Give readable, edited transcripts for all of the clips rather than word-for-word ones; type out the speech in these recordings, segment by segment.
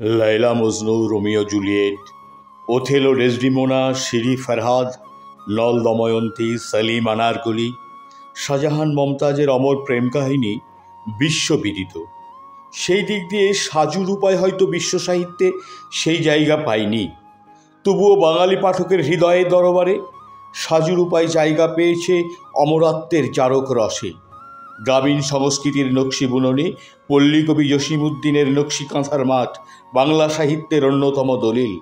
Laila Majnu, Romeo Juliet, Othello Desdemona, Shiri Farhad, Nal Damayanti, Salim Anarkali, Shahjahan মমতাজের অমর প্রেম কাহিনী বিশ্ববিদিত। সেই দিক দিয়ে সাজুর উপায় হয়তো বিশ্ব সাহিত্যে সেই জায়গা পায়নি, তবুও বাঙালি পাঠকের হৃদয়ের দরবারে সাজুর উপায় জায়গা পেয়েছে অমরত্বের চারক রসে। গ্রামীণ সংস্কৃতির নকশি বুননে পল্লীকবি জসিমউদ্দিনের নকশি কাঁথার মাঠ বাংলা সাহিত্যের অন্যতম দলিল।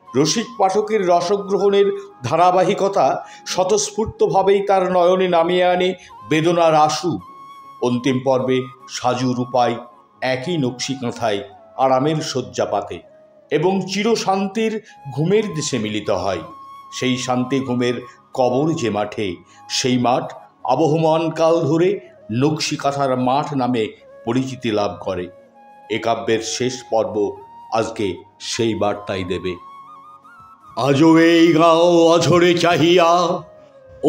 রসিক পাঠকের রসগ্রহণের ধারাবাহিকতা স্বতঃস্ফূর্তভাবেই তার নয়নে নামিয়ে আনে বেদনার আশু। অন্তিম পর্বে সাজুর উপায় একই নকশি কাঁথায় আরামের শয্যা পাতে এবং চিরশান্তির ঘুমের দেশে মিলিত হয়। সেই শান্তি ঘুমের কবর যে মাঠে, সেই মাঠ আবহমান কাল ধরে নকশি কাঁথার মাঠ নামে পরিচিতি লাভ করে। এ কাব্যের শেষ পর্ব আজকে সেই বার্তাই দেবে। আজও এই গাঁও অঝরে চাহিয়া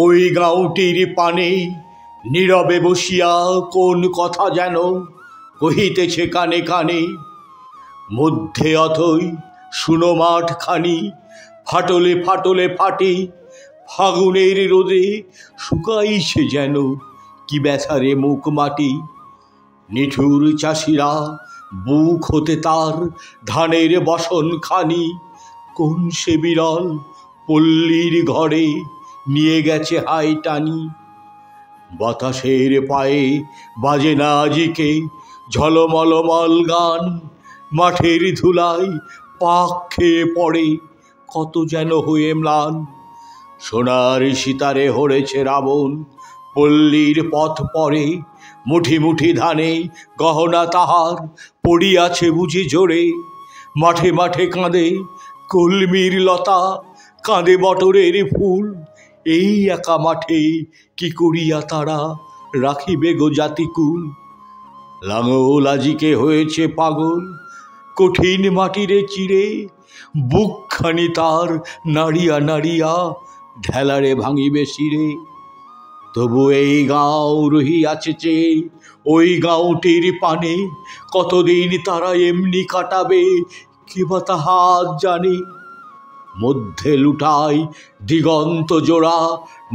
ওই গাঁওটির পানে নীরবে বসিয়া কোন কথা যেন কহিতেছে কানে কানে। মধ্যে অথই শুনো মাঠ খানি ফাটলে ফাটলে ফাটে, ফাগুনের রোদে শুকাইছে যেন কি ব্যথারে মুখ মাটি। নিঠুর চাষিরা বুক হতে তার ধানের বসন খানি, কোন সে বিরল পল্লীর ঘরে নিয়ে গেছে হাই টানি। বাতাসের পায়ে বাজে না আজিকে ঝলমলমল গান, মাঠের ধুলায় পাক খেয়ে পড়ে কত যেন হয়ে ম্লান। সোনার সিতারে হরেছে রাবণ পল্লীর পথ পরে, মুঠি মুঠি ধানে গহনা তাহার পড়িয়াছে বুঝি জোরে। মাঠে মাঠে কাঁদে কলমির লতা, কাঁদে বটরের ফুল, এই একা মাঠে কি করিয়া তারা রাখিবে গো জাতিকুল। লাঙল আজিকে হয়েছে পাগল কঠিন মাটিরে চিরে, বুকখানি তার নাড়িয়া নাড়িয়া ঢেলারে ভাঙিবে শিরে। তবু এই গাঁও রহিয়াছে চেয়ে ওই গাঁওটির পানে, কতদিন তারা এমনি কাটাবে কে বা তাহা জানে। মধ্যে লুটায় দিগন্ত জোড়া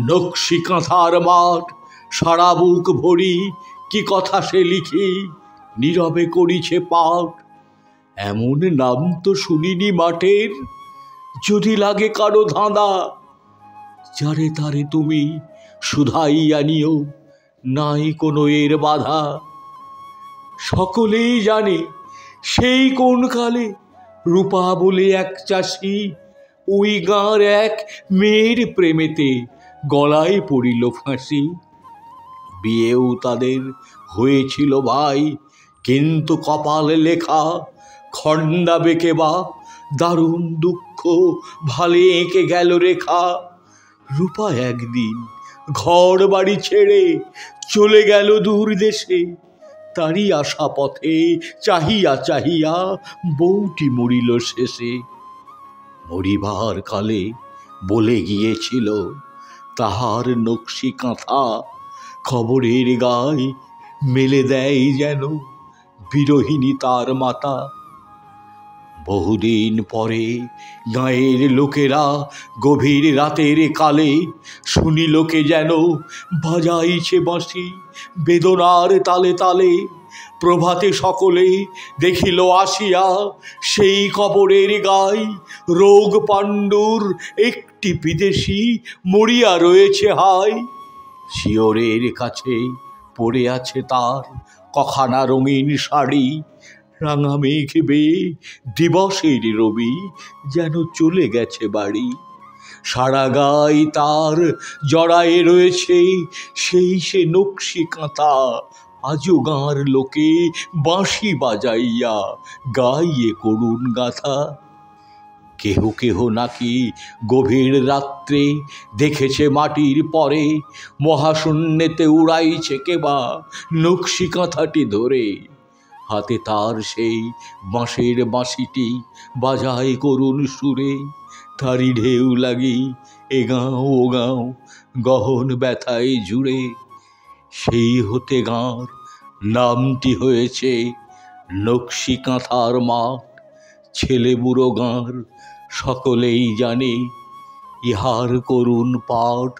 নকশি কাঁথার মাঠ, সারা বুক ভরি কি কথা সে লিখি নীরবে করিছে পাঠ। এমন নাম তো শুনিনি মাঠের, যদি লাগে কারো ধাঁধা, যারে তারে তুমি শুধাইয়া নিও নাই কোনো এর বাধা। সকলেই জানে সেই কোন কালে রূপা বলে এক চাষি ওই গাঁর এক মেয়ের প্রেমেতে গলায় পড়িল ফাঁসি। বিয়েও তাদের হয়েছিল ভাই, কিন্তু কপাল লেখা খণ্ডা বেঁকে বা দারুণ দুঃখ ভালে এঁকে গেল রেখা। রূপা একদিন ঘর বাড়ি ছেড়ে চলে গেল দূর দেশে, তারই আশা পথে চাহিয়া চাহিয়া বউটি মরিল শেষে। মরিবার কালে বলে গিয়েছিল তাহার নকশি কাঁথা খবরের গায়ে মেলে দেয় যেন বিরহিণী তার মাতা। বহুদিন পরে গাঁয়ের লোকেরা গভীর রাতের কালে শুনিল কে যেন বাজাইছে বাঁশি বেদনার তালে তালে। প্রভাতে সকলে দেখিল আসিয়া সেই কবরের গায়ে রোগ পাণ্ডুর একটি বিদেশি মরিয়া রয়েছে হায়। শিয়রের কাছে পড়ে আছে তার কখানা রঙিন শাড়ি, রাঙা মেঘ বেয়ে দিবসের রবি যেন চলে গেছে বাড়ি। সারা গায়ে তার জড়ায়ে রয়েছে সেই সে নকশি কাঁথা, আজও গাঁর লোকে বাঁশি বাজাইয়া গাইয়ে করুণ গাথা। কেহ কেহ নাকি গভীর রাত্রে দেখেছে মাটির পরে মহাশূন্যেতে উড়াইছে কেবা নকশি কাঁথাটি ধরে। হাতে তার সেই বাঁশের বাঁশিটি বাজায় করুণ সুরে, তারি ঢেউ লাগি এ গাঁও ও গাঁও গহন ব্যথায় জুড়ে। সেই হতে গাঁর নামটি হয়েছে নকশি কাঁথার মাঠ, ছেলে বুড়ো গাঁর সকলেই জানে ইহার করুণ পাঠ।